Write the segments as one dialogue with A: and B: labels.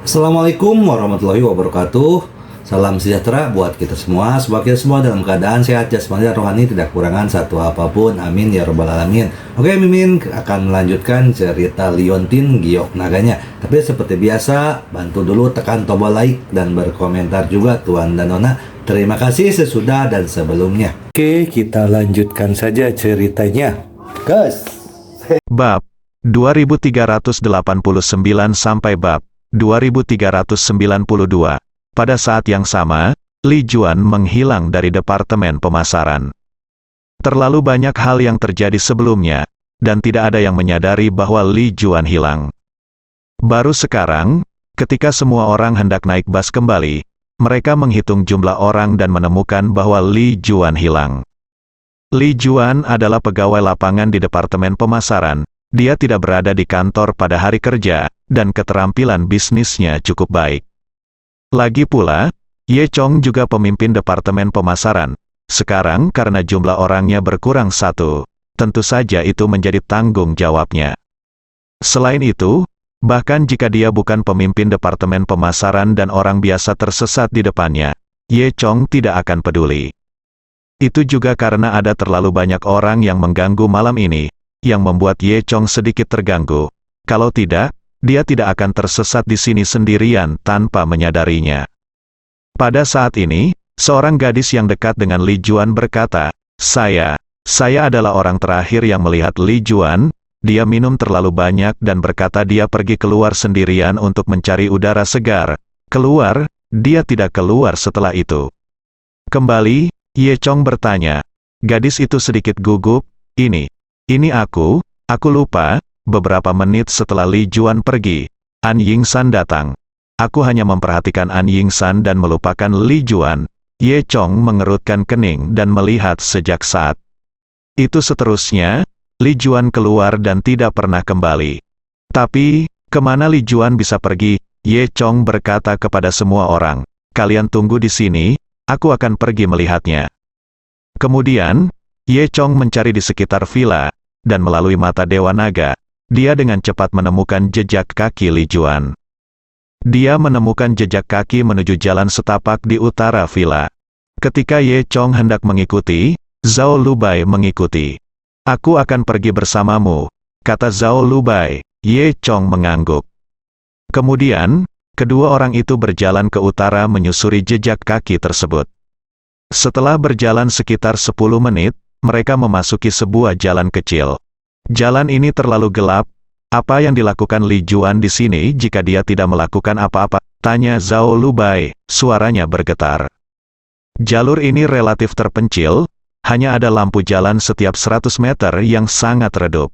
A: Assalamualaikum warahmatullahi wabarakatuh. Salam sejahtera buat kita semua. Semoga kita semua dalam keadaan sehat jasmani dan rohani, tidak kekurangan satu apapun. Amin ya robbal alamin. Oke, Mimin akan melanjutkan cerita Liontin Giok Naganya. Tapi seperti biasa, bantu dulu tekan tombol like dan berkomentar juga Tuan dan Nona. Terima kasih sesudah dan sebelumnya. Oke, kita lanjutkan saja ceritanya. Gas.
B: Bab 2389 sampai bab 2392. Pada saat yang sama, Li Juan menghilang dari departemen pemasaran. Terlalu banyak hal yang terjadi sebelumnya, dan tidak ada yang menyadari bahwa Li Juan hilang. Baru sekarang, ketika semua orang hendak naik bus kembali, mereka menghitung jumlah orang dan menemukan bahwa Li Juan hilang. Li Juan adalah pegawai lapangan di departemen pemasaran. Dia tidak berada di kantor pada hari kerja, dan keterampilan bisnisnya cukup baik. Lagi pula, Ye Chong juga pemimpin departemen pemasaran. Sekarang karena jumlah orangnya berkurang satu, tentu saja itu menjadi tanggung jawabnya. Selain itu, bahkan jika dia bukan pemimpin departemen pemasaran dan orang biasa tersesat di depannya, Ye Chong tidak akan peduli. Itu juga karena ada terlalu banyak orang yang mengganggu malam ini, yang membuat Ye Chong sedikit terganggu. Kalau tidak, dia tidak akan tersesat di sini sendirian tanpa menyadarinya. Pada saat ini, seorang gadis yang dekat dengan Li Juan berkata, Saya adalah orang terakhir yang melihat Li Juan. Dia minum terlalu banyak dan berkata dia pergi keluar sendirian untuk mencari udara segar. Keluar, dia tidak keluar setelah itu. Kembali, Ye Chong bertanya. Gadis itu sedikit gugup, ini aku lupa. Beberapa menit setelah Li Juan pergi, An Yingsan datang. Aku hanya memperhatikan An Yingsan dan melupakan Li Juan. Ye Chong mengerutkan kening dan melihat sejak saat itu seterusnya, Li Juan keluar dan tidak pernah kembali. Tapi, kemana Li Juan bisa pergi? Ye Chong berkata kepada semua orang, kalian tunggu di sini, aku akan pergi melihatnya. Kemudian, Ye Chong mencari di sekitar villa, dan melalui mata Dewa Naga, dia dengan cepat menemukan jejak kaki Li Juan. Dia menemukan jejak kaki menuju jalan setapak di utara villa. Ketika Ye Chong hendak mengikuti, Zhao Lubai mengikuti. Aku akan pergi bersamamu, kata Zhao Lubai. Ye Chong mengangguk. Kemudian, kedua orang itu berjalan ke utara menyusuri jejak kaki tersebut. Setelah berjalan sekitar 10 menit, mereka memasuki sebuah jalan kecil. Jalan ini terlalu gelap. Apa yang dilakukan Li Juan di sini jika dia tidak melakukan apa-apa? Tanya Zhao Lubai, suaranya bergetar. Jalur ini relatif terpencil, hanya ada lampu jalan setiap 100 meter yang sangat redup.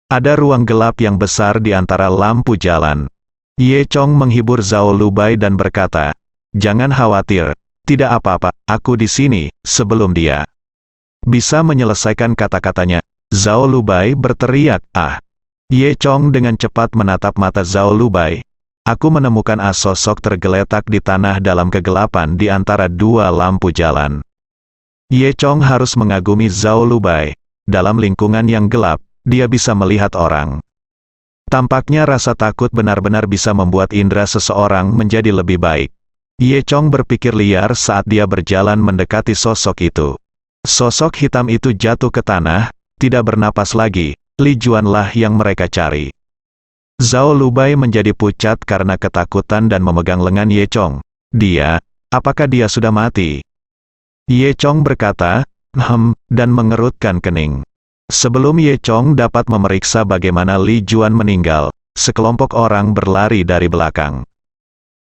B: Ada ruang gelap yang besar di antara lampu jalan. Ye Chong menghibur Zhao Lubai dan berkata, jangan khawatir, tidak apa-apa, aku di sini, sebelum dia bisa menyelesaikan kata-katanya. Zhao Lubai berteriak, ah. Ye Chong dengan cepat menatap mata Zhao Lubai. Aku menemukan sosok tergeletak di tanah dalam kegelapan di antara dua lampu jalan. Ye Chong harus mengagumi Zhao Lubai. Dalam lingkungan yang gelap, dia bisa melihat orang. Tampaknya rasa takut benar-benar bisa membuat indera seseorang menjadi lebih baik. Ye Chong berpikir liar saat dia berjalan mendekati sosok itu. Sosok hitam itu jatuh ke tanah, tidak bernapas lagi. Li Juan lah yang mereka cari. Zhao Lubai menjadi pucat karena ketakutan dan memegang lengan Ye Chong. Apakah dia sudah mati? Ye Chong berkata, dan mengerutkan kening. Sebelum Ye Chong dapat memeriksa bagaimana Li Juan meninggal, sekelompok orang berlari dari belakang.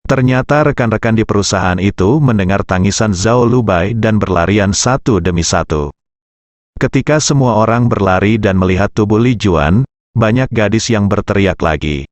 B: Ternyata rekan-rekan di perusahaan itu mendengar tangisan Zhao Lubai dan berlarian satu demi satu. Ketika semua orang berlari dan melihat tubuh Li Juan, banyak gadis yang berteriak lagi.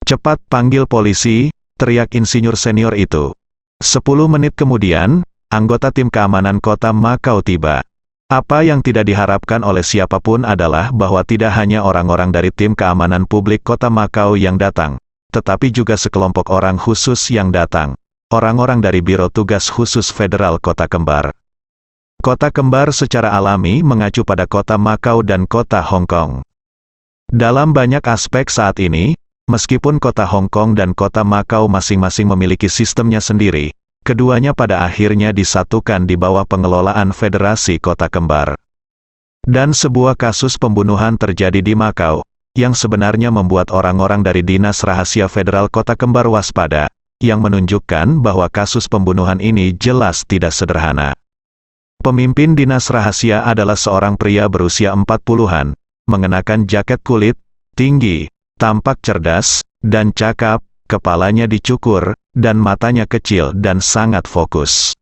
B: Cepat panggil polisi, teriak insinyur senior itu. 10 menit kemudian, anggota tim keamanan kota Makau tiba. Apa yang tidak diharapkan oleh siapapun adalah bahwa tidak hanya orang-orang dari tim keamanan publik kota Makau yang datang, tetapi juga sekelompok orang khusus yang datang. Orang-orang dari Biro Tugas Khusus Federal Kota Kembar. Kota Kembar secara alami mengacu pada kota Makau dan kota Hong Kong. Dalam banyak aspek saat ini, Meskipun kota Hong Kong dan kota Makau masing-masing memiliki sistemnya sendiri, keduanya pada akhirnya disatukan di bawah pengelolaan Federasi Kota Kembar. Dan sebuah kasus pembunuhan terjadi di Makau, yang sebenarnya membuat orang-orang dari Dinas Rahasia Federal Kota Kembar waspada, yang menunjukkan bahwa kasus pembunuhan ini jelas tidak sederhana. Pemimpin Dinas Rahasia adalah seorang pria berusia 40-an, mengenakan jaket kulit, tinggi, tampak cerdas, dan cakap, kepalanya dicukur, dan matanya kecil dan sangat fokus.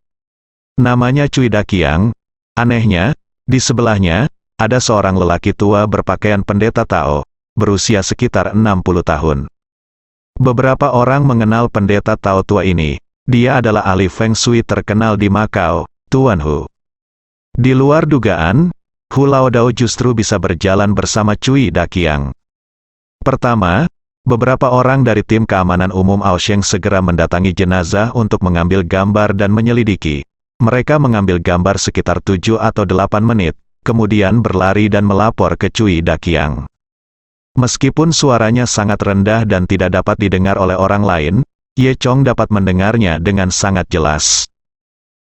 B: Namanya Cui Dakiang. Anehnya, di sebelahnya, ada seorang lelaki tua berpakaian pendeta Tao, berusia sekitar 60 tahun. Beberapa orang mengenal pendeta Tao tua ini. Dia adalah ahli Feng Shui terkenal di Makau, Tuan Hu. Di luar dugaan, Hu Laodao justru bisa berjalan bersama Cui Dakiang. Pertama, beberapa orang dari tim keamanan umum Aosheng segera mendatangi jenazah untuk mengambil gambar dan menyelidiki. Mereka mengambil gambar sekitar 7 atau 8 menit, kemudian berlari dan melapor ke Cui Dakiang. Meskipun suaranya sangat rendah dan tidak dapat didengar oleh orang lain, Ye Chong dapat mendengarnya dengan sangat jelas.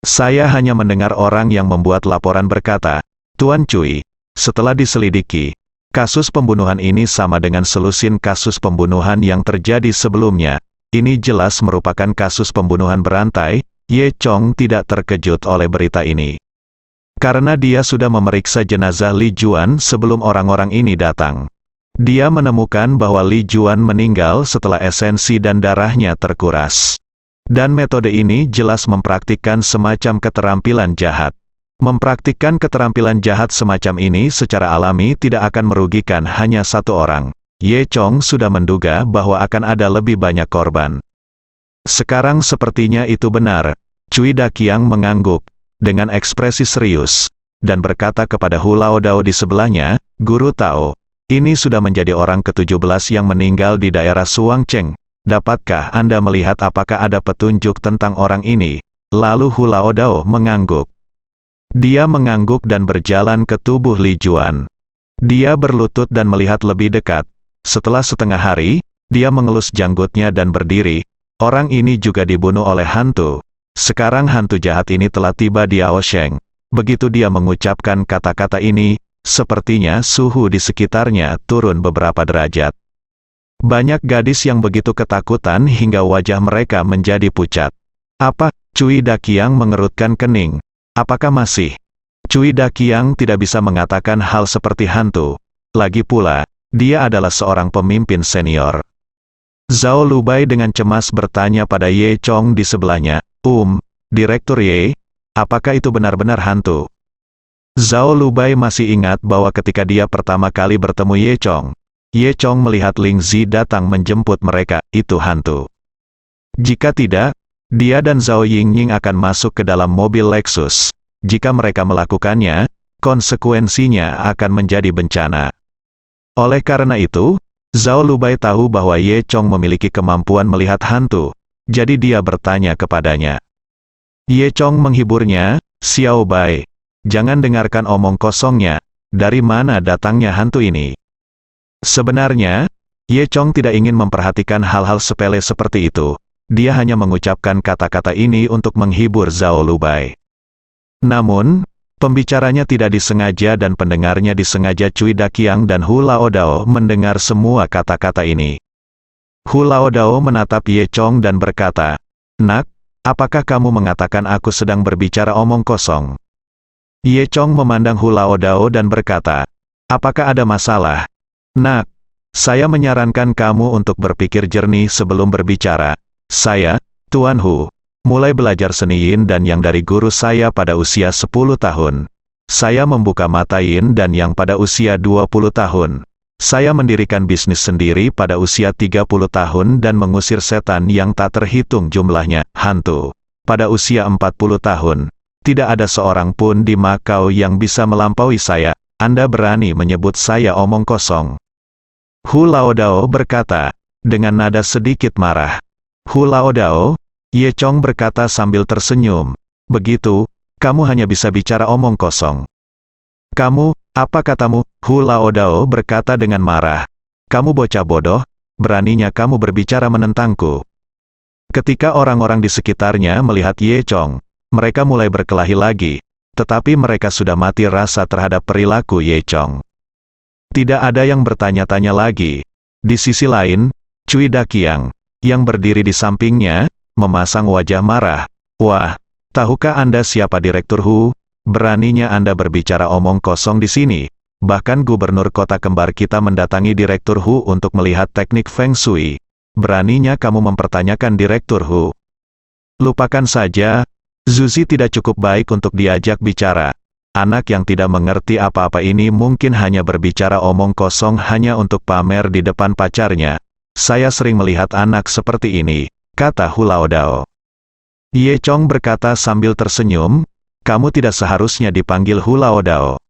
B: Saya hanya mendengar orang yang membuat laporan berkata, "Tuan Cui, setelah diselidiki, kasus pembunuhan ini sama dengan selusin kasus pembunuhan yang terjadi sebelumnya. Ini jelas merupakan kasus pembunuhan berantai." Ye Chong tidak terkejut oleh berita ini. Karena dia sudah memeriksa jenazah Li Juan sebelum orang-orang ini datang. Dia menemukan bahwa Li Juan meninggal setelah esensi dan darahnya terkuras. Dan metode ini jelas mempraktikkan semacam keterampilan jahat. Mempraktikkan keterampilan jahat semacam ini secara alami tidak akan merugikan hanya satu orang. Ye Chong sudah menduga bahwa akan ada lebih banyak korban. Sekarang sepertinya itu benar. Cui Dakiang mengangguk, dengan ekspresi serius, dan berkata kepada Hu Laodao di sebelahnya, "Guru Tao, ini sudah menjadi orang ke-17 yang meninggal di daerah Suangcheng. Dapatkah Anda melihat apakah ada petunjuk tentang orang ini?" Lalu Hu Laodao mengangguk. Dia mengangguk dan berjalan ke tubuh Li Juan. Dia berlutut dan melihat lebih dekat. Setelah setengah hari, dia mengelus janggutnya dan berdiri. Orang ini juga dibunuh oleh hantu. Sekarang hantu jahat ini telah tiba di Aosheng. Begitu dia mengucapkan kata-kata ini, sepertinya suhu di sekitarnya turun beberapa derajat. Banyak gadis yang begitu ketakutan hingga wajah mereka menjadi pucat. "Apa?" Cui Dakiang mengerutkan kening. "Apakah masih?" Cui Dakiang tidak bisa mengatakan hal seperti hantu. Lagi pula, dia adalah seorang pemimpin senior. Zhao Lubai dengan cemas bertanya pada Ye Chong di sebelahnya, Direktur Ye, apakah itu benar-benar hantu?" Zhao Lubai masih ingat bahwa ketika dia pertama kali bertemu Ye Chong melihat Ling Zi datang menjemput mereka, itu hantu. Jika tidak, dia dan Zhao Yingying akan masuk ke dalam mobil Lexus. Jika mereka melakukannya, konsekuensinya akan menjadi bencana. Oleh karena itu, Zhao Lubai tahu bahwa Ye Chong memiliki kemampuan melihat hantu, jadi dia bertanya kepadanya. Ye Chong menghiburnya, "Xiao Bai, jangan dengarkan omong kosongnya, dari mana datangnya hantu ini?" Sebenarnya, Ye Chong tidak ingin memperhatikan hal-hal sepele seperti itu. Dia hanya mengucapkan kata-kata ini untuk menghibur Zhao Lubai. Namun, pembicaranya tidak disengaja dan pendengarnya disengaja. Cui Dakiang dan Hu Laodao mendengar semua kata-kata ini. Hu Laodao menatap Ye Chong dan berkata, "Nak, apakah kamu mengatakan aku sedang berbicara omong kosong?" Ye Chong memandang Hu Laodao dan berkata, "Apakah ada masalah?" "Nak, saya menyarankan kamu untuk berpikir jernih sebelum berbicara. Saya, Tuan Hu, mulai belajar seni Yin dan Yang dari guru saya pada usia 10 tahun. Saya membuka mata Yin dan Yang pada usia 20 tahun. Saya mendirikan bisnis sendiri pada usia 30 tahun dan mengusir setan yang tak terhitung jumlahnya, hantu, pada usia 40 tahun. Tidak ada seorang pun di Makau yang bisa melampaui saya. Anda berani menyebut saya omong kosong?" Hu Laodao berkata, dengan nada sedikit marah. "Hu Laodao," Ye Chong berkata sambil tersenyum, "begitu, kamu hanya bisa bicara omong kosong." "Kamu, apa katamu?" Hu Laodao berkata dengan marah. "Kamu bocah bodoh, beraninya kamu berbicara menentangku. Ketika orang-orang di sekitarnya melihat Ye Chong, mereka mulai berkelahi lagi, tetapi mereka sudah mati rasa terhadap perilaku Ye Chong. Tidak ada yang bertanya-tanya lagi. Di sisi lain, Cui Daqiang, yang berdiri di sampingnya, memasang wajah marah. Wah, tahukah Anda siapa Direktur Hu? Beraninya Anda berbicara omong kosong di sini. Bahkan gubernur kota kembar kita mendatangi Direktur Hu untuk melihat teknik Feng Shui. Beraninya kamu mempertanyakan Direktur Hu. Lupakan saja, Zuzi tidak cukup baik untuk diajak bicara. Anak yang tidak mengerti apa-apa ini mungkin hanya berbicara omong kosong hanya untuk pamer di depan pacarnya. Saya sering melihat anak seperti ini, kata Hu Laodao. Ye Chong berkata sambil tersenyum, kamu tidak seharusnya dipanggil Hu Laodao.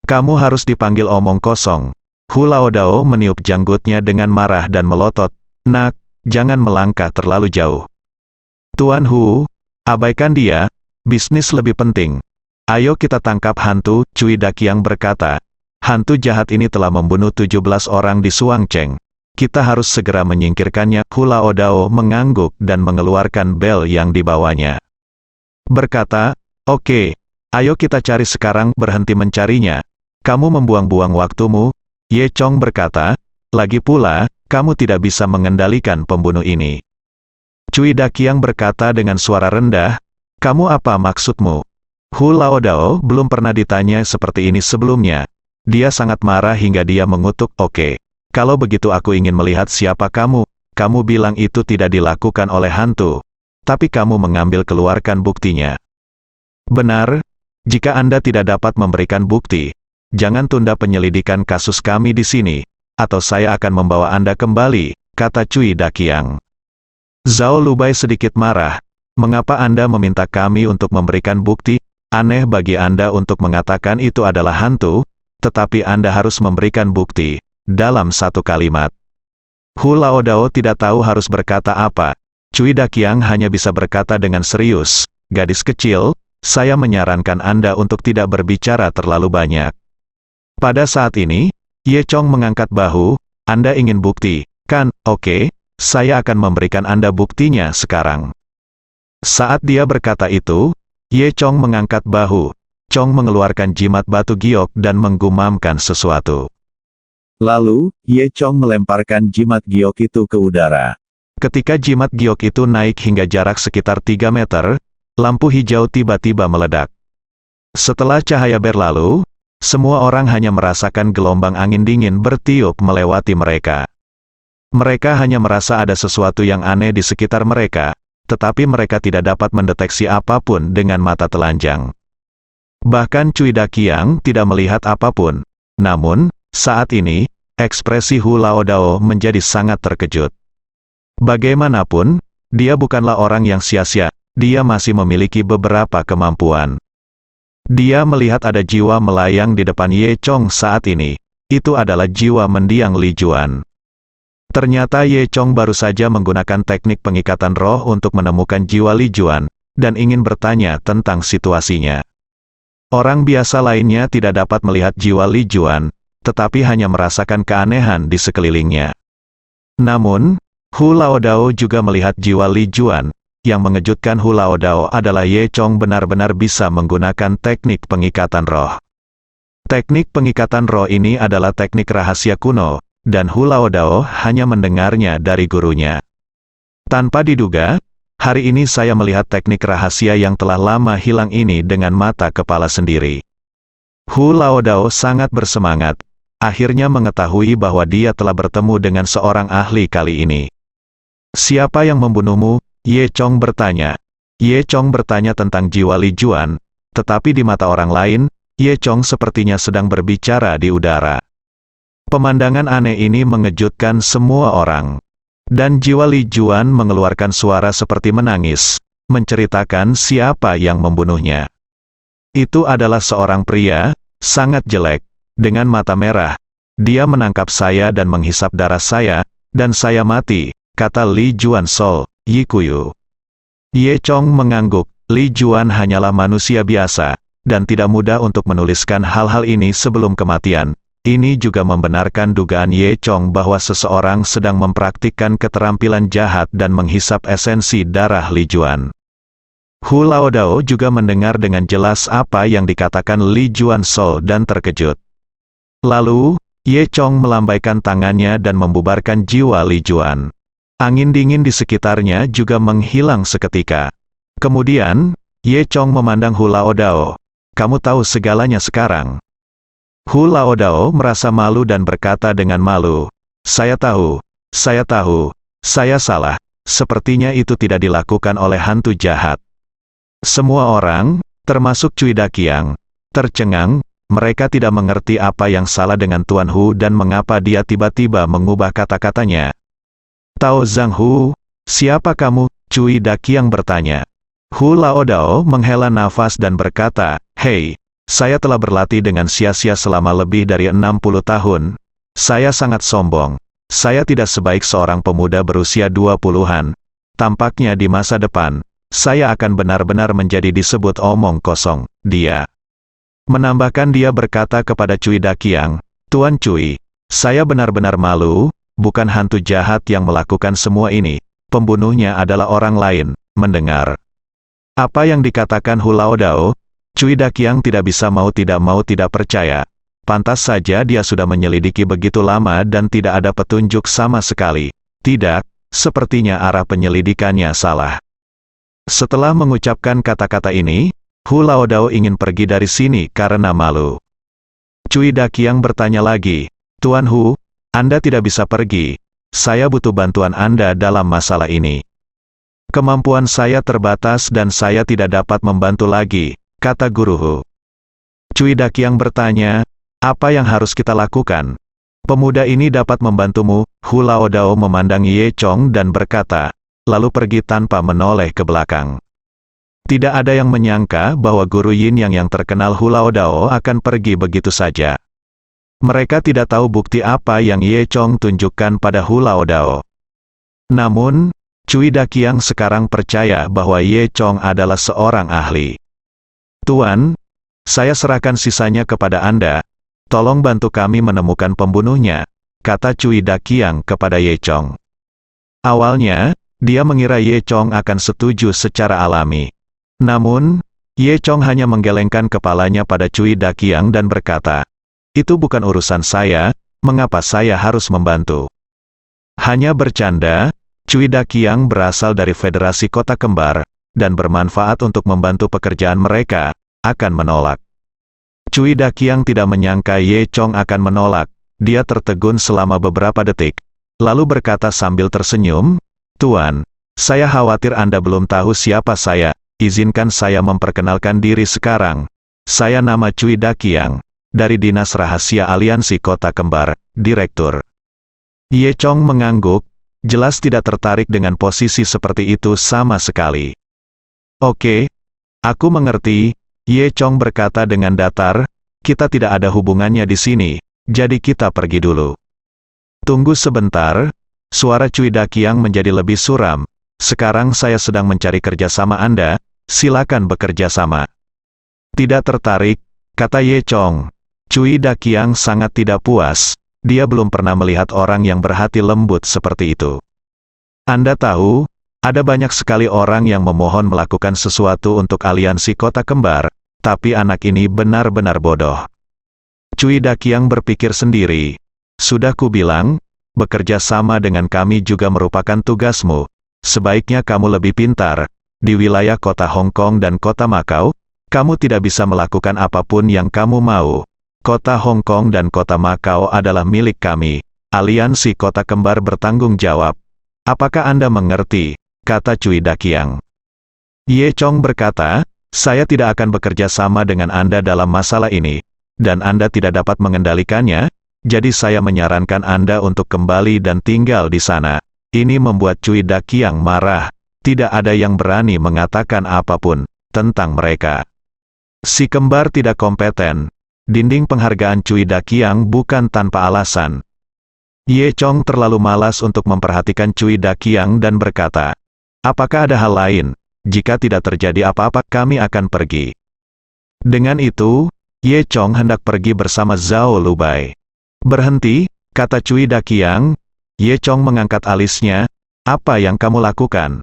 B: Kamu harus dipanggil omong kosong. Hu Laodao meniup janggutnya dengan marah dan melotot. Nak, jangan melangkah terlalu jauh. Tuan Hu, abaikan dia, bisnis lebih penting. Ayo kita tangkap hantu, Cui Daqiang berkata. Hantu jahat ini telah membunuh 17 orang di Suangcheng. Kita harus segera menyingkirkannya. Hu Laodao mengangguk dan mengeluarkan bel yang dibawanya. Berkata, oke, ayo kita cari sekarang, berhenti mencarinya. Kamu membuang-buang waktumu. Ye Chong berkata, lagi pula, kamu tidak bisa mengendalikan pembunuh ini. Cui Daqiang berkata dengan suara rendah, kamu apa maksudmu? Hu Laodao belum pernah ditanya seperti ini sebelumnya. Dia sangat marah hingga dia mengutuk, oke. Kalau begitu aku ingin melihat siapa kamu. Kamu bilang itu tidak dilakukan oleh hantu. Tapi kamu mengambil keluarkan buktinya. Benar, jika Anda tidak dapat memberikan bukti, jangan tunda penyelidikan kasus kami di sini, atau saya akan membawa Anda kembali, kata Cui Daqiang. Zhao Lubai sedikit marah. Mengapa Anda meminta kami untuk memberikan bukti? Aneh bagi Anda untuk mengatakan itu adalah hantu, tetapi Anda harus memberikan bukti, dalam satu kalimat. Hu Laodao tidak tahu harus berkata apa. Cui Daqiang hanya bisa berkata dengan serius, gadis kecil, saya menyarankan Anda untuk tidak berbicara terlalu banyak. Pada saat ini, Ye Chong mengangkat bahu, Anda ingin bukti, kan? Oke, saya akan memberikan Anda buktinya sekarang. Saat dia berkata itu, Ye Chong mengangkat bahu. Chong mengeluarkan jimat batu giok dan menggumamkan sesuatu. Lalu, Ye Chong melemparkan jimat giok itu ke udara. Ketika jimat giok itu naik hingga jarak sekitar 3 meter, lampu hijau tiba-tiba meledak. Setelah cahaya berlalu, semua orang hanya merasakan gelombang angin dingin bertiup melewati mereka. Mereka hanya merasa ada sesuatu yang aneh di sekitar mereka, tetapi mereka tidak dapat mendeteksi apapun dengan mata telanjang. Bahkan Cui Daqiang tidak melihat apapun. Namun, saat ini, ekspresi Hu Laodao menjadi sangat terkejut. Bagaimanapun, dia bukanlah orang yang sia-sia, dia masih memiliki beberapa kemampuan. Dia melihat ada jiwa melayang di depan Ye Chong saat ini. Itu adalah jiwa mendiang Li Juan. Ternyata Ye Chong baru saja menggunakan teknik pengikatan roh untuk menemukan jiwa Li Juan, dan ingin bertanya tentang situasinya. Orang biasa lainnya tidak dapat melihat jiwa Li Juan, tetapi hanya merasakan keanehan di sekelilingnya. Namun, Hu Laodao juga melihat jiwa Li Juan. Yang mengejutkan Hu Laodao adalah Ye Chong benar-benar bisa menggunakan teknik pengikatan roh. Teknik pengikatan roh ini adalah teknik rahasia kuno, dan Hu Laodao hanya mendengarnya dari gurunya. Tanpa diduga, hari ini saya melihat teknik rahasia yang telah lama hilang ini dengan mata kepala sendiri. Hu Laodao sangat bersemangat. Akhirnya mengetahui bahwa dia telah bertemu dengan seorang ahli kali ini. Siapa yang membunuhmu? Ye Chong bertanya. Ye Chong bertanya tentang jiwa Li Juan, tetapi di mata orang lain, Ye Chong sepertinya sedang berbicara di udara. Pemandangan aneh ini mengejutkan semua orang. Dan jiwa Li Juan mengeluarkan suara seperti menangis, menceritakan siapa yang membunuhnya. Itu adalah seorang pria, sangat jelek, dengan mata merah. Dia menangkap saya dan menghisap darah saya, dan saya mati, kata Li Juan Sol, Yikuyu. Ye Chong mengangguk, Li Juan hanyalah manusia biasa, dan tidak mudah untuk menuliskan hal-hal ini sebelum kematian. Ini juga membenarkan dugaan Ye Chong bahwa seseorang sedang mempraktikkan keterampilan jahat dan menghisap esensi darah Li Juan. Hu Laodao juga mendengar dengan jelas apa yang dikatakan Li Juan Sol dan terkejut. Lalu, Ye Chong melambaikan tangannya dan membubarkan jiwa Li Juan. Angin dingin di sekitarnya juga menghilang seketika. Kemudian, Ye Chong memandang Hu Laodao. Kamu tahu segalanya sekarang. Hu Laodao merasa malu dan berkata dengan malu, saya tahu, saya salah, sepertinya itu tidak dilakukan oleh hantu jahat. Semua orang, termasuk Cui Daqiang, tercengang, mereka tidak mengerti apa yang salah dengan Tuan Hu dan mengapa dia tiba-tiba mengubah kata-katanya. Tao Zhang Hu, siapa kamu? Cui Daqiang bertanya. Hu Laodao menghela nafas dan berkata, hei, saya telah berlatih dengan sia-sia selama lebih dari 60 tahun. Saya sangat sombong. Saya tidak sebaik seorang pemuda berusia 20-an. Tampaknya di masa depan, saya akan benar-benar menjadi disebut omong kosong. Dia menambahkan, dia berkata kepada Cui Daqiang, Tuan Cui, saya benar-benar malu, bukan hantu jahat yang melakukan semua ini. Pembunuhnya adalah orang lain. Mendengar apa yang dikatakan Hu Laodao, Cui Daqiang tidak bisa mau tidak percaya. Pantas saja dia sudah menyelidiki begitu lama dan tidak ada petunjuk sama sekali. Tidak, sepertinya arah penyelidikannya salah. Setelah mengucapkan kata-kata ini, Hu Laodao ingin pergi dari sini karena malu. Cui Daqiang bertanya lagi, Tuan Hu, Anda tidak bisa pergi. Saya butuh bantuan Anda dalam masalah ini. Kemampuan saya terbatas dan saya tidak dapat membantu lagi, kata Guru Hu. Cui Daqiang bertanya, apa yang harus kita lakukan? Pemuda ini dapat membantumu. Hu Laodao memandang Ye Chong dan berkata, lalu pergi tanpa menoleh ke belakang. Tidak ada yang menyangka bahwa Guru Yin yang terkenal Hu Laodao akan pergi begitu saja. Mereka tidak tahu bukti apa yang Ye Chong tunjukkan pada Hu Laodao. Namun, Cui Daqiang sekarang percaya bahwa Ye Chong adalah seorang ahli. Tuan, saya serahkan sisanya kepada Anda. Tolong bantu kami menemukan pembunuhnya, kata Cui Daqiang kepada Ye Chong. Awalnya, dia mengira Ye Chong akan setuju secara alami. Namun, Ye Chong hanya menggelengkan kepalanya pada Cui Daqiang dan berkata, itu bukan urusan saya, mengapa saya harus membantu? Hanya bercanda. Cui Daqiang berasal dari Federasi Kota Kembar, dan bermanfaat untuk membantu pekerjaan mereka, akan menolak. Cui Daqiang tidak menyangka Ye Chong akan menolak, dia tertegun selama beberapa detik, lalu berkata sambil tersenyum, Tuan, saya khawatir Anda belum tahu siapa saya, izinkan saya memperkenalkan diri sekarang. Saya nama Cui Daqiang, dari Dinas Rahasia Aliansi Kota Kembar, Direktur. Ye Chong mengangguk, jelas tidak tertarik dengan posisi seperti itu sama sekali. Oke, aku mengerti, Ye Chong berkata dengan datar, kita tidak ada hubungannya di sini, jadi kita pergi dulu. Tunggu sebentar, suara Cui Daqiang menjadi lebih suram, sekarang saya sedang mencari kerjasama Anda, silakan bekerja sama. Tidak tertarik, kata Ye Chong. Cui Daqiang sangat tidak puas. Dia belum pernah melihat orang yang berhati lembut seperti itu. Anda tahu, ada banyak sekali orang yang memohon melakukan sesuatu untuk aliansi Kota Kembar, tapi anak ini benar-benar bodoh. Cui Daqiang berpikir sendiri. Sudah kubilang, bekerja sama dengan kami juga merupakan tugasmu. Sebaiknya kamu lebih pintar. Di wilayah Kota Hong Kong dan Kota Makau, kamu tidak bisa melakukan apapun yang kamu mau. Kota Hong Kong dan Kota Makau adalah milik kami. Aliansi Kota Kembar bertanggung jawab. Apakah Anda mengerti? Kata Cui Daqiang. Ye Chong berkata, saya tidak akan bekerja sama dengan Anda dalam masalah ini, dan Anda tidak dapat mengendalikannya, jadi saya menyarankan Anda untuk kembali dan tinggal di sana. Ini membuat Cui Daqiang marah. Tidak ada yang berani mengatakan apapun tentang mereka. Si kembar tidak kompeten. Dinding penghargaan Cui Daqiang bukan tanpa alasan. Ye Chong terlalu malas untuk memperhatikan Cui Daqiang dan berkata, apakah ada hal lain? Jika tidak terjadi apa-apa, kami akan pergi. Dengan itu, Ye Chong hendak pergi bersama Zhao Lubai. Berhenti, kata Cui Daqiang. Ye Chong mengangkat alisnya. Apa yang kamu lakukan?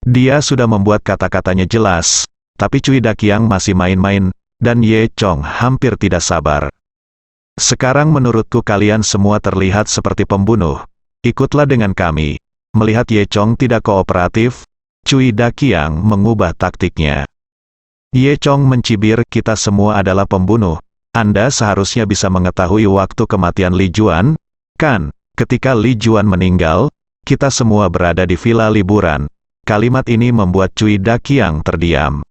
B: Dia sudah membuat kata-katanya jelas, tapi Cui Daqiang masih main-main, dan Ye Chong hampir tidak sabar. Sekarang menurutku kalian semua terlihat seperti pembunuh. Ikutlah dengan kami. Melihat Ye Chong tidak kooperatif, Cui Daqiang mengubah taktiknya. Ye Chong mencibir, kita semua adalah pembunuh. Anda seharusnya bisa mengetahui waktu kematian Li Juan, kan? Ketika Li Juan meninggal, kita semua berada di villa liburan. Kalimat ini membuat Cui Daqiang terdiam.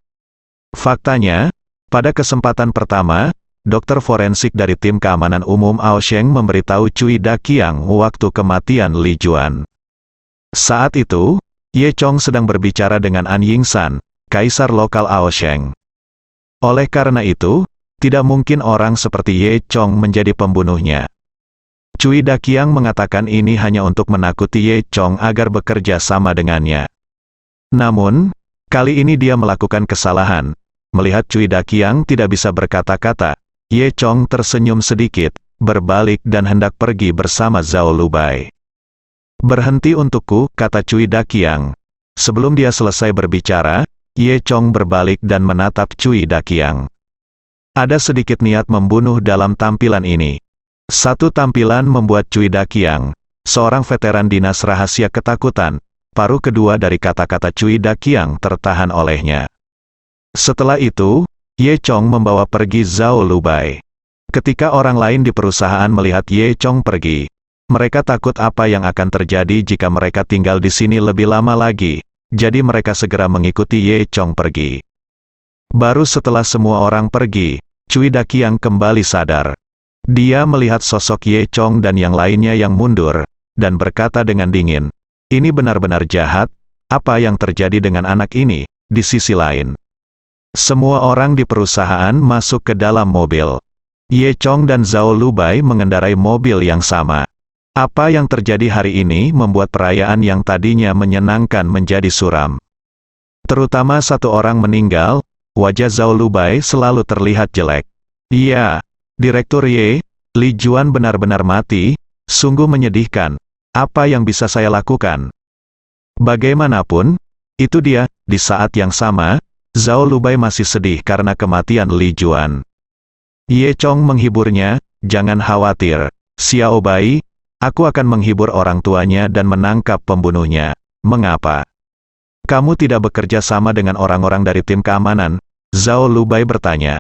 B: Faktanya, pada kesempatan pertama, dokter forensik dari tim keamanan umum Ao Sheng memberitahu Cui Daqiang waktu kematian Li Juan. Saat itu, Ye Chong sedang berbicara dengan An Yingsan, kaisar lokal Ao Sheng. Oleh karena itu, tidak mungkin orang seperti Ye Chong menjadi pembunuhnya. Cui Daqiang mengatakan ini hanya untuk menakuti Ye Chong agar bekerja sama dengannya. Namun, kali ini dia melakukan kesalahan. Melihat Cui Daqiang tidak bisa berkata-kata, Ye Chong tersenyum sedikit, berbalik dan hendak pergi bersama Zhao Lubai. Berhenti untukku, kata Cui Daqiang. Sebelum dia selesai berbicara, Ye Chong berbalik dan menatap Cui Daqiang. Ada sedikit niat membunuh dalam tampilan ini. Satu tampilan membuat Cui Daqiang, seorang veteran dinas rahasia ketakutan, paruh kedua dari kata-kata Cui Daqiang tertahan olehnya. Setelah itu, Ye Chong membawa pergi Zhao Lubai. Ketika orang lain di perusahaan melihat Ye Chong pergi, mereka takut apa yang akan terjadi jika mereka tinggal di sini lebih lama lagi, jadi mereka segera mengikuti Ye Chong pergi. Baru setelah semua orang pergi, Cui Daqiang kembali sadar. Dia melihat sosok Ye Chong dan yang lainnya yang mundur, dan berkata dengan dingin, ini benar-benar jahat, apa yang terjadi dengan anak ini? Di sisi lain, semua orang di perusahaan masuk ke dalam mobil. Ye Chong dan Zhao Lubai mengendarai mobil yang sama. Apa yang terjadi hari ini membuat perayaan yang tadinya menyenangkan menjadi suram. Terutama satu orang meninggal, wajah Zhao Lubai selalu terlihat jelek. Iya, Direktur Ye, Li Juan benar-benar mati, sungguh menyedihkan. Apa yang bisa saya lakukan? Bagaimanapun, itu dia. Di saat yang sama, Zhao Lubai masih sedih karena kematian Li Juan. Ye Chong menghiburnya, jangan khawatir, Xiao Bai, aku akan menghibur orang tuanya dan menangkap pembunuhnya. Mengapa? Kamu tidak bekerja sama dengan orang-orang dari tim keamanan? Zhao Lubai bertanya.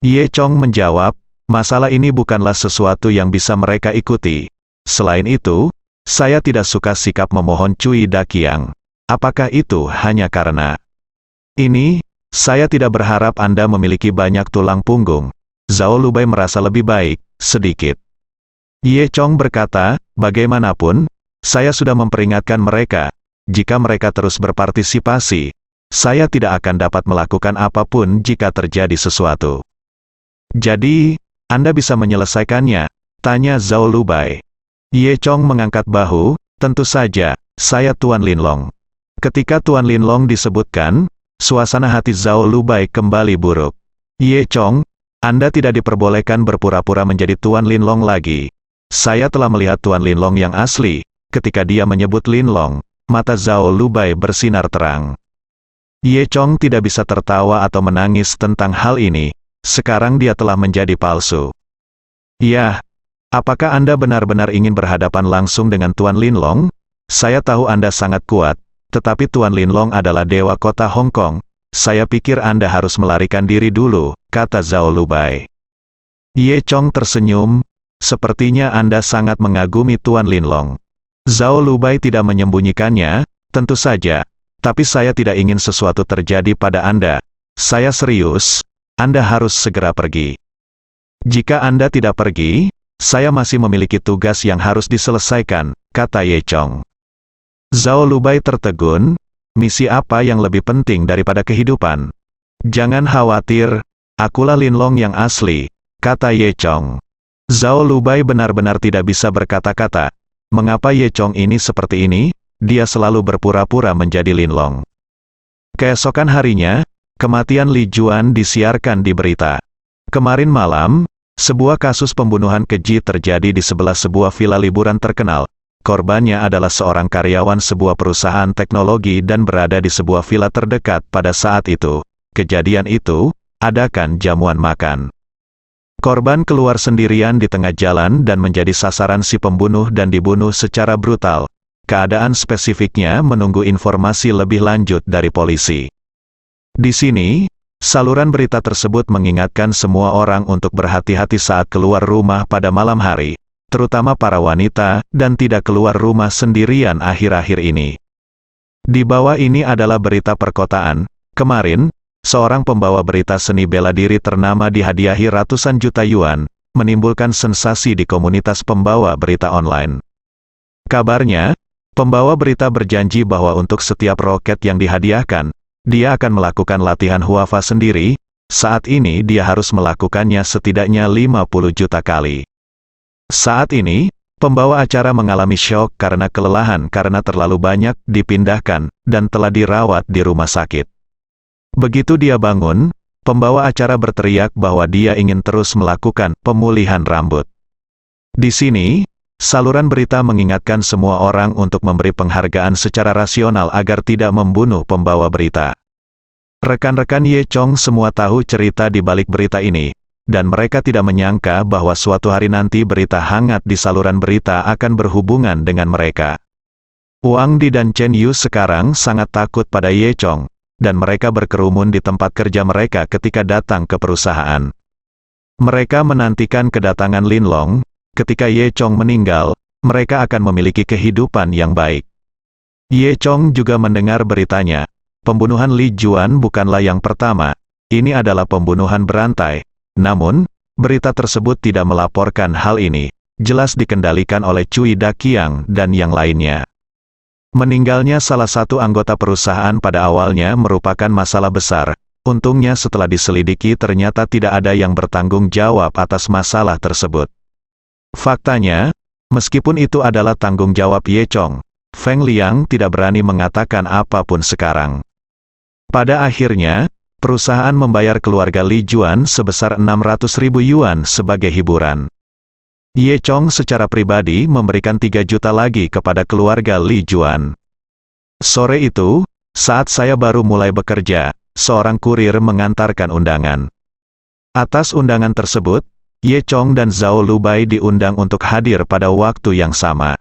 B: Ye Chong menjawab, masalah ini bukanlah sesuatu yang bisa mereka ikuti. Selain itu, saya tidak suka sikap memohon Cui Daqiang. Apakah itu hanya karena ini? Saya tidak berharap Anda memiliki banyak tulang punggung. Zhao Lubai merasa lebih baik, sedikit. Ye Chong berkata, bagaimanapun, saya sudah memperingatkan mereka. Jika mereka terus berpartisipasi, saya tidak akan dapat melakukan apapun jika terjadi sesuatu. Jadi, Anda bisa menyelesaikannya? Tanya Zhao Lubai. Ye Chong mengangkat bahu, tentu saja, saya Tuan Linlong. Ketika Tuan Linlong disebutkan, suasana hati Zhao Lubai kembali buruk. Ye Chong, Anda tidak diperbolehkan berpura-pura menjadi Tuan Linlong lagi. Saya telah melihat Tuan Linlong yang asli. Ketika dia menyebut Linlong, mata Zhao Lubai bersinar terang. Ye Chong tidak bisa tertawa atau menangis tentang hal ini. Sekarang dia telah menjadi palsu. Ya, apakah Anda benar-benar ingin berhadapan langsung dengan Tuan Linlong? Saya tahu Anda sangat kuat, tetapi Tuan Linlong adalah dewa kota Hong Kong. Saya pikir Anda harus melarikan diri dulu, kata Zhao Lubai. Ye Chong tersenyum, sepertinya Anda sangat mengagumi Tuan Linlong. Zhao Lubai tidak menyembunyikannya, tentu saja, tapi saya tidak ingin sesuatu terjadi pada Anda. Saya serius. Anda harus segera pergi. Jika Anda tidak pergi, saya masih memiliki tugas yang harus diselesaikan, kata Ye Chong. Zhao Lubai tertegun, misi apa yang lebih penting daripada kehidupan? Jangan khawatir, akulah Linlong yang asli, kata Ye Chong. Zhao Lubai benar-benar tidak bisa berkata-kata. Mengapa Ye Chong ini seperti ini? Dia selalu berpura-pura menjadi Linlong. Keesokan harinya, kematian Li Juan disiarkan di berita. Kemarin malam, Sebuah kasus pembunuhan keji terjadi di sebelah sebuah villa liburan terkenal. Korbannya adalah seorang karyawan sebuah perusahaan teknologi dan berada di sebuah villa terdekat pada saat itu. Kejadian itu, adakan jamuan makan. Korban keluar sendirian di tengah jalan dan menjadi sasaran si pembunuh dan dibunuh secara brutal. Keadaan spesifiknya menunggu informasi lebih lanjut dari polisi. Di sini, saluran berita tersebut mengingatkan semua orang untuk berhati-hati saat keluar rumah pada malam hari, terutama para wanita, dan tidak keluar rumah sendirian akhir-akhir ini. Di bawah ini adalah berita perkotaan. Kemarin, seorang pembawa berita seni bela diri ternama dihadiahi ratusan juta yuan, menimbulkan sensasi di komunitas pembawa berita online. Kabarnya, pembawa berita berjanji bahwa untuk setiap roket yang dihadiahkan, dia akan melakukan latihan Huafa sendiri. Saat ini dia harus melakukannya setidaknya 50 juta kali. Saat ini, pembawa acara mengalami syok karena kelelahan karena terlalu banyak dipindahkan dan telah dirawat di rumah sakit. Begitu dia bangun, pembawa acara berteriak bahwa dia ingin terus melakukan pemulihan rambut. Di sini, saluran berita mengingatkan semua orang untuk memberi penghargaan secara rasional agar tidak membunuh pembawa berita. Rekan-rekan Ye Chong semua tahu cerita di balik berita ini, dan mereka tidak menyangka bahwa suatu hari nanti berita hangat di saluran berita akan berhubungan dengan mereka. Wang Di dan Chen Yu sekarang sangat takut pada Ye Chong, dan mereka berkerumun di tempat kerja mereka ketika datang ke perusahaan. Mereka menantikan kedatangan Lin Long. Ketika Ye Chong meninggal, mereka akan memiliki kehidupan yang baik. Ye Chong juga mendengar beritanya. Pembunuhan Li Juan bukanlah yang pertama. Ini adalah pembunuhan berantai. Namun, berita tersebut tidak melaporkan hal ini. Jelas dikendalikan oleh Cui Daqiang dan yang lainnya. Meninggalnya salah satu anggota perusahaan pada awalnya merupakan masalah besar. Untungnya setelah diselidiki ternyata tidak ada yang bertanggung jawab atas masalah tersebut. Faktanya, meskipun itu adalah tanggung jawab Ye Chong, Feng Liang tidak berani mengatakan apapun sekarang. Pada akhirnya, perusahaan membayar keluarga Li Juan sebesar 600.000 yuan sebagai hiburan. Ye Chong secara pribadi memberikan 3 juta lagi kepada keluarga Li Juan. Sore itu, saat saya baru mulai bekerja, seorang kurir mengantarkan undangan. Atas undangan tersebut, Ye Chong dan Zhao Lubai diundang untuk hadir pada waktu yang sama.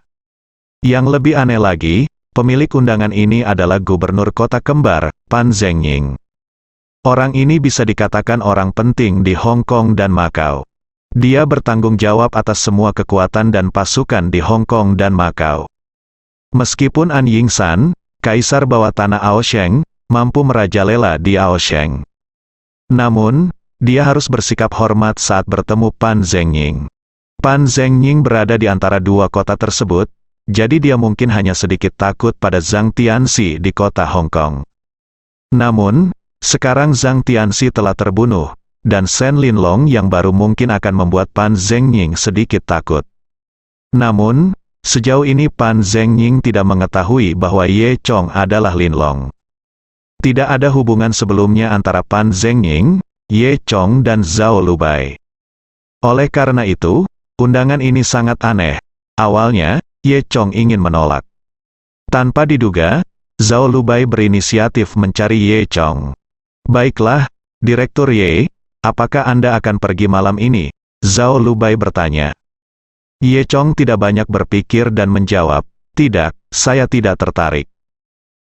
B: Yang lebih aneh lagi, pemilik undangan ini adalah gubernur kota kembar, Pan Zhengying. Orang ini bisa dikatakan orang penting di Hong Kong dan Macau. Dia bertanggung jawab atas semua kekuatan dan pasukan di Hong Kong dan Macau. Meskipun An Yingsan, kaisar bawah tanah Aosheng, mampu merajalela di Aosheng. Namun, dia harus bersikap hormat saat bertemu Pan Zhengying. Pan Zhengying berada di antara dua kota tersebut, jadi dia mungkin hanya sedikit takut pada Zhang Tianxi di kota Hong Kong. Namun, sekarang Zhang Tianxi telah terbunuh, dan Shen Linlong yang baru mungkin akan membuat Pan Zhengying sedikit takut. Namun, sejauh ini Pan Zhengying tidak mengetahui bahwa Ye Chong adalah Linlong. Tidak ada hubungan sebelumnya antara Pan Zhengying, Ye Chong dan Zhao Lubai. Oleh karena itu, undangan ini sangat aneh. Awalnya, Ye Chong ingin menolak. Tanpa diduga, Zhao Lubai berinisiatif mencari Ye Chong. Baiklah, Direktur Ye, apakah Anda akan pergi malam ini? Zhao Lubai bertanya. Ye Chong tidak banyak berpikir dan menjawab, tidak, saya tidak tertarik.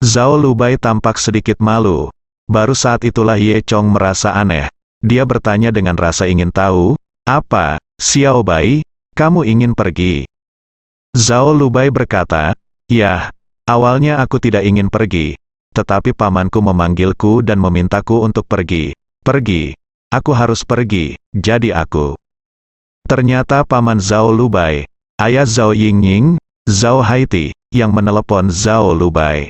B: Zhao Lubai tampak sedikit malu. Baru saat itulah Ye Chong merasa aneh. Dia bertanya dengan rasa ingin tahu, apa, Xiao Bai, kamu ingin pergi? Zhao Lubai berkata, ya, awalnya aku tidak ingin pergi, tetapi pamanku memanggilku dan memintaku untuk pergi. Pergi, aku harus pergi, jadi aku. Ternyata paman Zhao Lubai, ayah Zhao Yingying, Zhao Haiti, yang menelepon Zhao Lubai.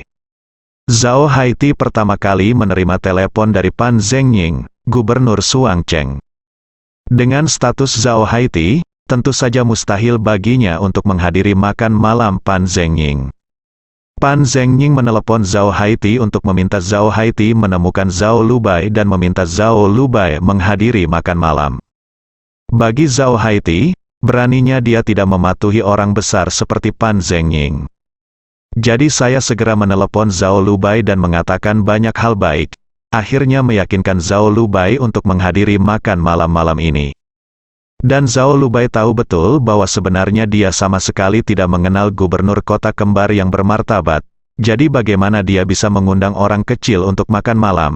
B: Zhao Haiti pertama kali menerima telepon dari Pan Zhengying, gubernur Shuangcheng. Dengan status Zhao Haiti, tentu saja mustahil baginya untuk menghadiri makan malam Pan Zhengying. Pan Zhengying menelepon Zhao Haiti untuk meminta Zhao Haiti menemukan Zhao Lubai dan meminta Zhao Lubai menghadiri makan malam. Bagi Zhao Haiti, beraninya dia tidak mematuhi orang besar seperti Pan Zhengying. Jadi saya segera menelepon Zhao Lubai dan mengatakan banyak hal baik, akhirnya meyakinkan Zhao Lubai untuk menghadiri makan malam-malam ini. Dan Zhao Lubai tahu betul bahwa sebenarnya dia sama sekali tidak mengenal gubernur kota kembar yang bermartabat, jadi bagaimana dia bisa mengundang orang kecil untuk makan malam?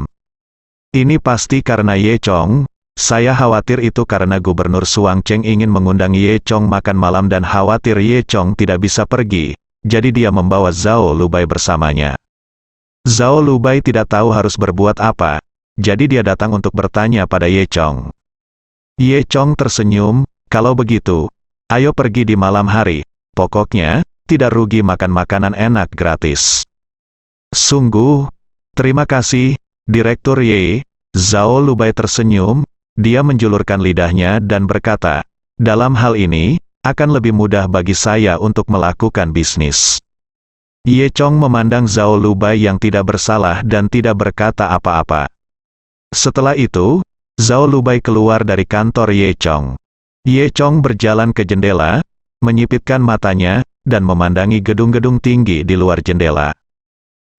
B: Ini pasti karena Ye Chong. Saya khawatir itu karena Gubernur Suang Cheng ingin mengundang Ye Chong makan malam dan khawatir Ye Chong tidak bisa pergi, jadi dia membawa Zhao Lubai bersamanya. Zhao Lubai tidak tahu harus berbuat apa, jadi dia datang untuk bertanya pada Ye Chong. Ye Chong tersenyum, kalau begitu, ayo pergi di malam hari, pokoknya, tidak rugi makan makanan enak gratis. Sungguh, terima kasih, Direktur Ye. Zhao Lubai tersenyum. Dia menjulurkan lidahnya dan berkata, dalam hal ini, akan lebih mudah bagi saya untuk melakukan bisnis. Ye Chong memandang Zhao Lubai yang tidak bersalah dan tidak berkata apa-apa. Setelah itu, Zhao Lubai keluar dari kantor Ye Chong. Ye Chong berjalan ke jendela, menyipitkan matanya, dan memandangi gedung-gedung tinggi di luar jendela.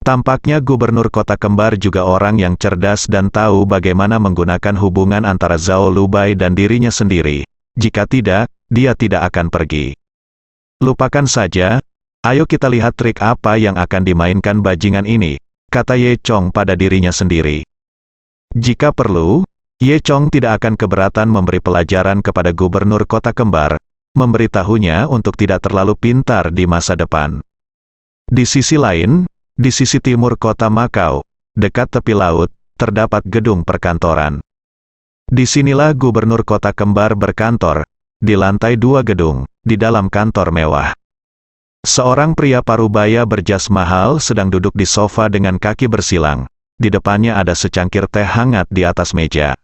B: Tampaknya gubernur kota kembar juga orang yang cerdas dan tahu bagaimana menggunakan hubungan antara Zhao Lubai dan dirinya sendiri. Jika tidak, dia tidak akan pergi. Lupakan saja, ayo kita lihat trik apa yang akan dimainkan bajingan ini, kata Ye Chong pada dirinya sendiri. Jika perlu, Ye Chong tidak akan keberatan memberi pelajaran kepada gubernur kota kembar, memberitahunya untuk tidak terlalu pintar di masa depan. Di sisi lain, di sisi timur kota Makau, dekat tepi laut, terdapat gedung perkantoran. Disinilah gubernur kota kembar berkantor, di lantai 2 gedung, di dalam kantor mewah. Seorang pria parubaya berjas mahal sedang duduk di sofa dengan kaki bersilang. Di depannya ada secangkir teh hangat di atas meja.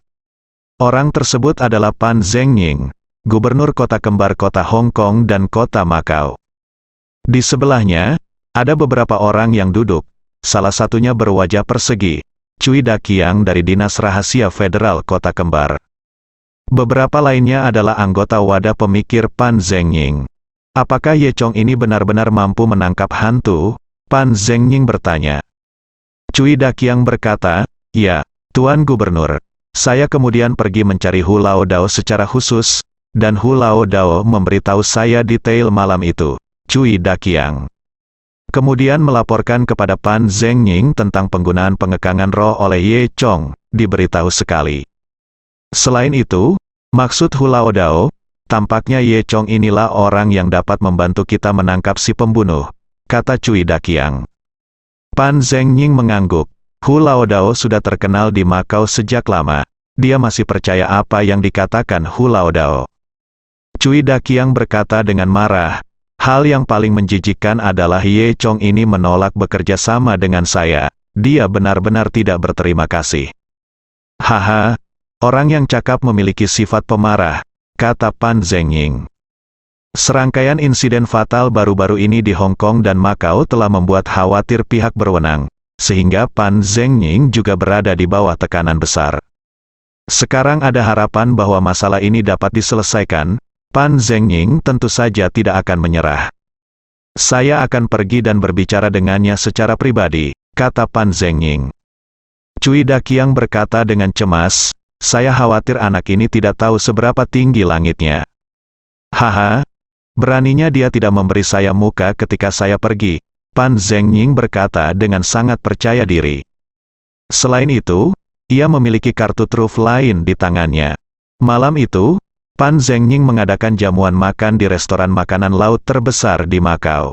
B: Orang tersebut adalah Pan Zhengying, gubernur kota kembar kota Hong Kong dan kota Makau. Di sebelahnya, ada beberapa orang yang duduk, salah satunya berwajah persegi, Cui Daqiang dari Dinas Rahasia Federal Kota Kembar. Beberapa lainnya adalah anggota wadah pemikir Pan Zhengying. Apakah Ye Chong ini benar-benar mampu menangkap hantu? Pan Zhengying bertanya. Cui Daqiang berkata, ya, Tuan Gubernur. Saya kemudian pergi mencari Hu Lao Dao secara khusus, dan Hu Lao Dao memberitahu saya detail malam itu. Cui Daqiang kemudian melaporkan kepada Pan Zhengying tentang penggunaan pengekangan roh oleh Ye Chong, diberitahu sekali. Selain itu, maksud Hu Lao Dao, tampaknya Ye Chong inilah orang yang dapat membantu kita menangkap si pembunuh, kata Cui Daqiang. Pan Zhengying mengangguk. Hu Lao Dao sudah terkenal di Makau sejak lama. Dia masih percaya apa yang dikatakan Hu Lao Dao. Cui Daqiang berkata dengan marah, hal yang paling menjijikkan adalah Ye Chong ini menolak bekerja sama dengan saya. Dia benar-benar tidak berterima kasih. Haha, orang yang cakap memiliki sifat pemarah, kata Pan Zhengying. Serangkaian insiden fatal baru-baru ini di Hong Kong dan Makau telah membuat khawatir pihak berwenang, sehingga Pan Zhengying juga berada di bawah tekanan besar. Sekarang ada harapan bahwa masalah ini dapat diselesaikan. Pan Zhengying tentu saja tidak akan menyerah. Saya akan pergi dan berbicara dengannya secara pribadi, kata Pan Zhengying. Cui Daqiang berkata dengan cemas, saya khawatir anak ini tidak tahu seberapa tinggi langitnya. Haha, beraninya dia tidak memberi saya muka ketika saya pergi, Pan Zhengying berkata dengan sangat percaya diri. Selain itu, ia memiliki kartu truf lain di tangannya. Malam itu, Pan Zhengying mengadakan jamuan makan di restoran makanan laut terbesar di Makau.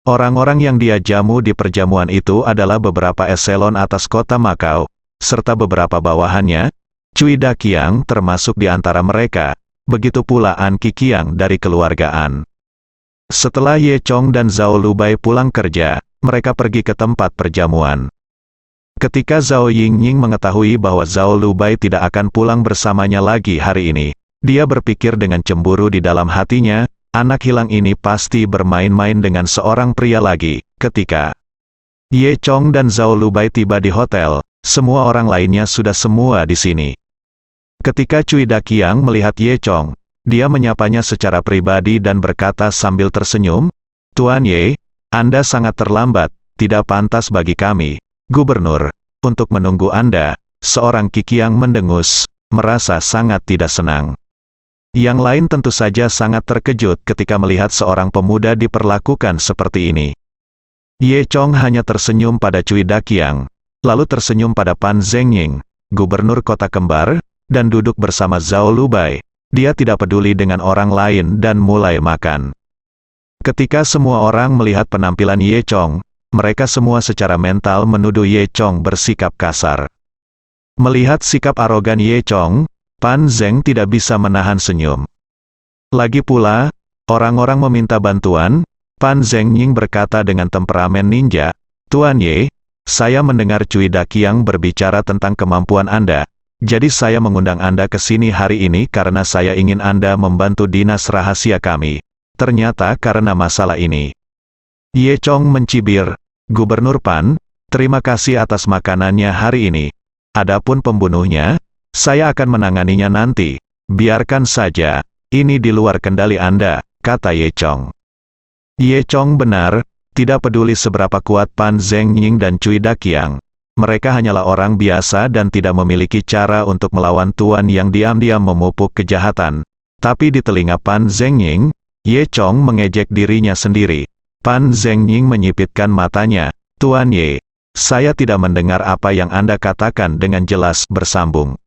B: Orang-orang yang dia jamu di perjamuan itu adalah beberapa eselon atas kota Makau, serta beberapa bawahannya. Cui Daqiang termasuk di antara mereka, begitu pula An Qiqiang dari keluargaan. Setelah Ye Chong dan Zhao Lubai pulang kerja, mereka pergi ke tempat perjamuan. Ketika Zhao Yingying mengetahui bahwa Zhao Lubai tidak akan pulang bersamanya lagi hari ini, dia berpikir dengan cemburu di dalam hatinya, anak hilang ini pasti bermain-main dengan seorang pria lagi. Ketika Ye Chong dan Zhao Lubai tiba di hotel, semua orang lainnya sudah semua di sini. Ketika Cui Daqiang melihat Ye Chong, dia menyapanya secara pribadi dan berkata sambil tersenyum, "Tuan Ye, Anda sangat terlambat, tidak pantas bagi kami, Gubernur, untuk menunggu Anda." Seorang Qiqiang mendengus, merasa sangat tidak senang. Yang lain tentu saja sangat terkejut ketika melihat seorang pemuda diperlakukan seperti ini. Ye Chong hanya tersenyum pada Cui Daqiang, lalu tersenyum pada Pan Zhengying, Gubernur Kota Kembar, dan duduk bersama Zhao Lubai. Dia tidak peduli dengan orang lain dan mulai makan. Ketika semua orang melihat penampilan Ye Chong, mereka semua secara mental menuduh Ye Chong bersikap kasar. Melihat sikap arogan Ye Chong, Pan Zheng tidak bisa menahan senyum. Lagi pula, orang-orang meminta bantuan. Pan Zhengying berkata dengan temperamen ninja, "Tuan Ye, saya mendengar Cui Daqiang berbicara tentang kemampuan Anda. Jadi saya mengundang Anda ke sini hari ini karena saya ingin Anda membantu dinas rahasia kami. Ternyata karena masalah ini." Ye Chong mencibir, "Gubernur Pan, terima kasih atas makanannya hari ini. Adapun pembunuhnya, saya akan menanganinya nanti. Biarkan saja, ini di luar kendali Anda," kata Ye Chong. Ye Chong benar, tidak peduli seberapa kuat Pan Zhengying dan Cui Daqiang. Mereka hanyalah orang biasa dan tidak memiliki cara untuk melawan tuan yang diam-diam memupuk kejahatan. Tapi di telinga Pan Zhengying, Ye Chong mengejek dirinya sendiri. Pan Zhengying menyipitkan matanya, "Tuan Ye, saya tidak mendengar apa yang Anda katakan," dengan jelas bersambung.